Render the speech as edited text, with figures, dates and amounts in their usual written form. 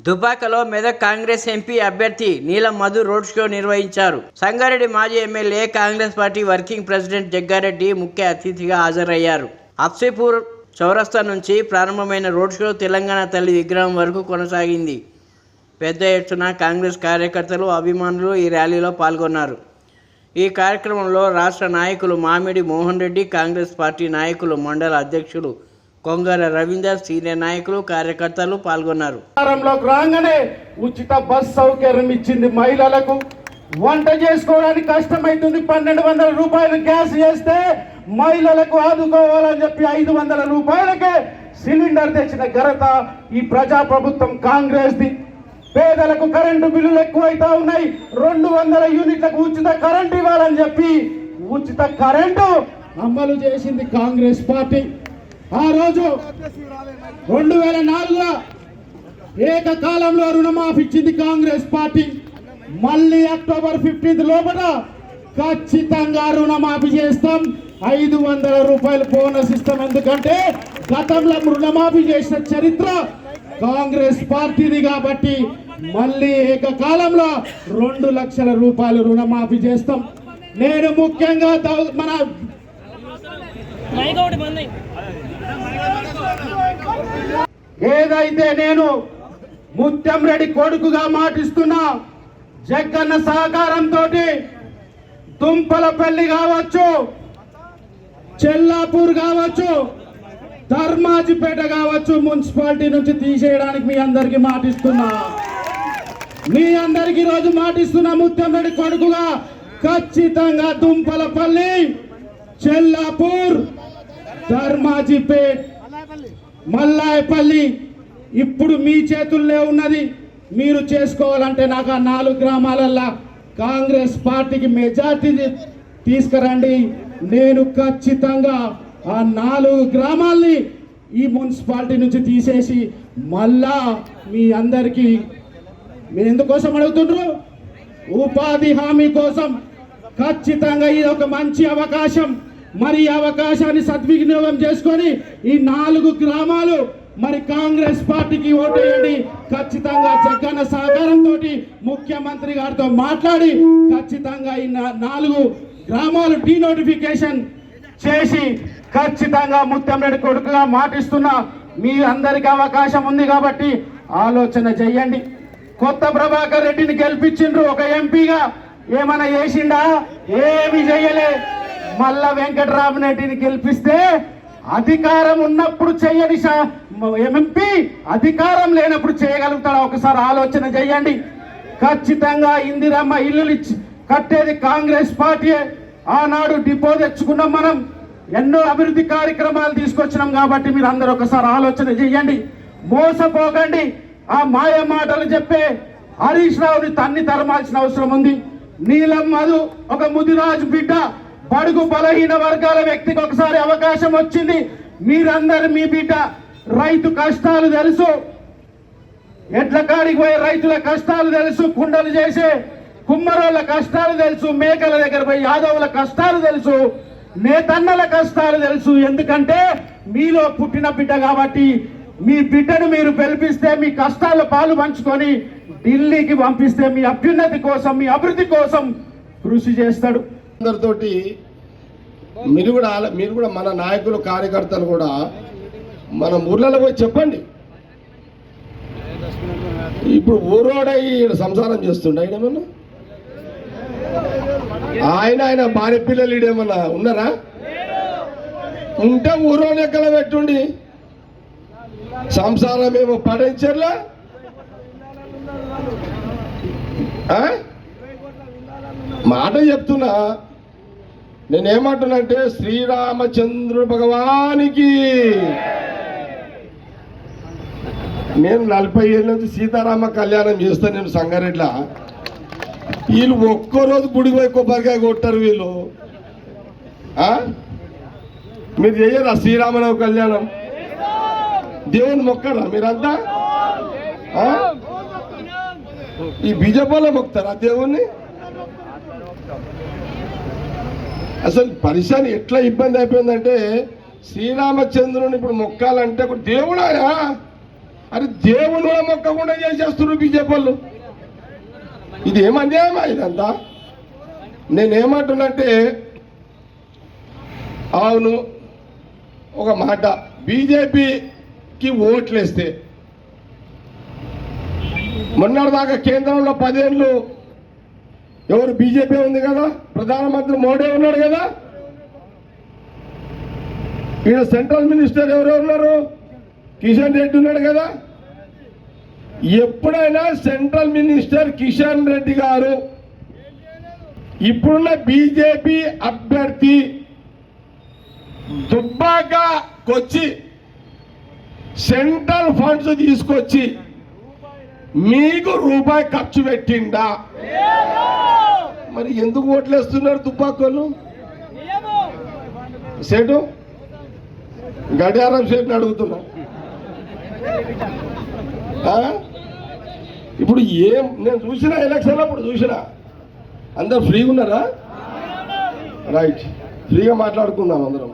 దుబ్బాకలో మెదక్ కాంగ్రెస్ ఎంపీ అభ్యర్థి నీలం మధు రోడ్ షో నిర్వహించారు. సంగారెడ్డి మాజీ MLA, Congress party working president Jaggareddy ముఖ్య అతిథిగా హాజరయ్యారు. అఫ్సీపూర్ చౌరస్తా నుంచి ప్రారంభమైన రోడ్ షో తెలంగాణ తల్లి విగ్రహం వరకు కొనసాగింది. పెద్ద ఎత్తున కాంగ్రెస్ కార్యకర్తలు, అభిమానులు ఈ ర్యాలీలో పాల్గొన్నారు. ఈ కార్యక్రమంలో రాష్ట్ర నాయకులు మామిడి మోహన్ రెడ్డి, కాంగ్రెస్ పార్టీ నాయకులు, మండల అధ్యక్షులు కొంగర రవీందర్, సీనియర్ నాయకులు, కార్యకర్తలు పాల్గొన్నారు. రాగానే ఉచిత బస్ సౌకర్యం ఇచ్చింది. మహిళలకు వంట చేసుకోవడానికి కష్టమైతుంది. 1200 రూపాయలు గ్యాస్ చేస్తే మహిళలకు ఆదుకోవాలని చెప్పి 500 రూపాయలకే సిలిండర్ తెచ్చిన ఘనత ఈ ప్రజా ప్రభుత్వం కాంగ్రెస్ది. పేదలకు కరెంటు బిల్లులు ఎక్కువైతా ఉన్నాయి. 200 యూనిట్లకు ఉచిత కరెంటు ఇవ్వాలని చెప్పి ఉచిత కరెంటు అమలు చేసింది కాంగ్రెస్ పార్టీ. ఆ రోజు 2004లో ఏకకాలంలో రుణమాఫీ ఇచ్చింది కాంగ్రెస్ పార్టీ. మళ్ళీ అక్టోబర్ 15 లోపల ఖచ్చితంగా రుణమాఫీ చేస్తాం. 500 రూపాయలు బోనస్ ఇస్తాం. ఎందుకంటే గతంలో రుణమాఫీ చేసిన చరిత్ర కాంగ్రెస్ పార్టీది కాబట్టి మళ్ళీ ఏకకాలంలో 2 లక్షల రూపాయలు రుణమాఫీ చేస్తాం. నేను ముఖ్యంగా మన ఏదైతే నేను ముత్యం రెడ్డి కొడుకుగా మాటిస్తున్నా, జగ్గన్న సహకారంతో దుంపలపల్లి కావచ్చు, చెల్లాపూర్ కావచ్చు, ధర్మాజిపేట కావచ్చు, మున్సిపాలిటీ నుంచి తీసేయడానికి మీ అందరికి మాటిస్తున్నా. మీ అందరికి రోజు మాటిస్తున్నా, ముత్యం రెడ్డి కొడుకుగా ఖచ్చితంగా దుంపలపల్లి, చెల్లాపూర్, ధర్మాజిపేట్, మల్లాయపల్లి ఇప్పుడు మీ చేతుల్లో ఉన్నది. మీరు చేసుకోవాలంటే నాకు ఆ 4 గ్రామాలల్లో కాంగ్రెస్ పార్టీకి మెజార్టీ తీసుకురండి. నేను ఖచ్చితంగా ఆ 4 గ్రామాల్ని ఈ మున్సిపాలిటీ నుంచి తీసేసి మళ్ళా మీ అందరికీ, మీరు ఎందుకోసం అడుగుతుండ్రు? ఉపాధి హామీ కోసం. ఖచ్చితంగా ఇది ఒక మంచి అవకాశం. మరి ఈ అవకాశాన్ని సద్వినియోగం చేసుకొని ఈ 4 గ్రామాలు మరి కాంగ్రెస్ పార్టీకి ఓటేయండి. ఖచ్చితంగా జగ్గన్న సహకారంతో ముఖ్యమంత్రి గారితో మాట్లాడి ఖచ్చితంగా ఈ 4 గ్రామాలు డీనోటిఫికేషన్ చేసి ఖచ్చితంగా ముత్యం రెడ్డి కొడుకుగా మాటిస్తున్నా. మీ అందరికి అవకాశం ఉంది కాబట్టి ఆలోచన చెయ్యండి. కొత్త ప్రభాకర్ రెడ్డిని గెలిపించిండ్రు ఒక ఎంపీగా. ఏమైనా చేసిండా? ఏమి చెయ్యలే. మళ్ళా వెంకటరామరెడ్డిని గెలిపిస్తే అధికారం ఉన్నప్పుడు చెయ్యని ఎంపీ అధికారం లేనప్పుడు చేయగలుగుతాడా? ఒకసారి ఆలోచన చెయ్యండి. ఖచ్చితంగా ఇందిరమ్మ ఇల్లులు కట్టేది కాంగ్రెస్ పార్టీ. ఆనాడు డిపో తెచ్చుకున్నాం మనం, ఎన్నో అభివృద్ధి కార్యక్రమాలు తీసుకొచ్చినాం కాబట్టి మీరు అందరూ ఒకసారి ఆలోచన చెయ్యండి. మోసపోకండి. ఆ మాయ మాటలు చెప్పే హరీష్ రావుని తన్ని తరమాల్సిన అవసరం ఉంది. నీలం మధు ఒక ముదిరాజు బిడ్డ, బడుగు బలహీన వర్గాల వ్యక్తికి ఒకసారి అవకాశం వచ్చింది. మీరందరూ మీ బిడ్డ రైతు కష్టాలు తెలుసు, ఎడ్ల కాడికి పోయే రైతుల కష్టాలు తెలుసు, కుండలు చేసే కుమ్మరోళ్ళ కష్టాలు తెలుసు, మేకల దగ్గర పోయి యాదవుల కష్టాలు తెలుసు, నేతన్నల కష్టాలు తెలుసు. ఎందుకంటే మీలో పుట్టిన బిడ్డ కాబట్టి మీ బిడ్డను మీరు గెలిపిస్తే మీ కష్టాల పాలు పంచుకొని ఢిల్లీకి పంపిస్తే మీ అభ్యున్నతి కోసం, మీ అభివృద్ధి కోసం కృషి చేస్తాడు. అందరితోటి మీరు కూడా మన నాయకులు, కార్యకర్తలు కూడా మన ఊర్లలో పోయి చెప్పండి. ఇప్పుడు ఊరోడై సంసారం చేస్తుండే ఏమన్నా ఆయన భార్య పిల్లలు ఏమన్నా ఉన్నారా? ఉంటే ఊరోడు ఎక్కడ పెట్టుండి సంసారం ఏమో పడించర్లా. మాట చెప్తున్నా. నేనేమంటున్నాంటే శ్రీరామచంద్రుడు భగవానికి నేను 40 ఏళ్ళ నుంచి సీతారామ కళ్యాణం చేస్తాను. నేను సంగారెడ్డిలో వీళ్ళు ఒక్కరోజు గుడికి పోయి కొబ్బరికాయ కొట్టారు వీళ్ళు. మీరు చెయ్యరా శ్రీరామరావు కళ్యాణం? దేవుని మొక్కరా మీరంతా? ఈ బీజేపీలో మొక్కుతారా దేవుణ్ణి? అసలు పరిశాని ఎట్లా ఇబ్బంది అయిపోయిందంటే శ్రీరామచంద్రుని ఇప్పుడు మొక్కాలంటే దేవుడా అరే దేవుని కూడా మొక్కకుండా చేసేస్తున్నారు బీజేపీ వాళ్ళు. ఇది ఏమన్యాయమా ఇదంతా? నేనేమంటున్నంటే, అవును ఒక మాట, బీజేపీకి ఓట్లేస్తే మొన్నటిదాకా కేంద్రంలో 10 ఏళ్ళు ఎవరు బీజేపీ ఉంది కదా, ప్రధానమంత్రి మోడీ ఉన్నాడు కదా, ఈయన సెంట్రల్ మినిస్టర్ ఎవరు ఉన్నారు, కిషన్ రెడ్డి ఉన్నాడు కదా. ఎప్పుడైనా సెంట్రల్ మినిస్టర్ కిషన్ రెడ్డి గారు ఇప్పుడున్న బీజేపీ అభ్యర్థి దుబ్బాకకొచ్చి సెంట్రల్ ఫండ్స్ తీసుకొచ్చి మీకు రూపాయి ఖర్చు పెట్టిండా? మరి ఎందుకు ఓట్లేస్తున్నారు దుబ్బాకోళ్ళు? సేటు గడియారం సేటుని అడుగుతున్నా. ఇప్పుడు నేను చూసిన ఎలక్షన్లో అప్పుడు చూసిన అందరు ఫ్రీగా ఉన్నారా? రైట్, ఫ్రీగా మాట్లాడుకుందాం అందరం.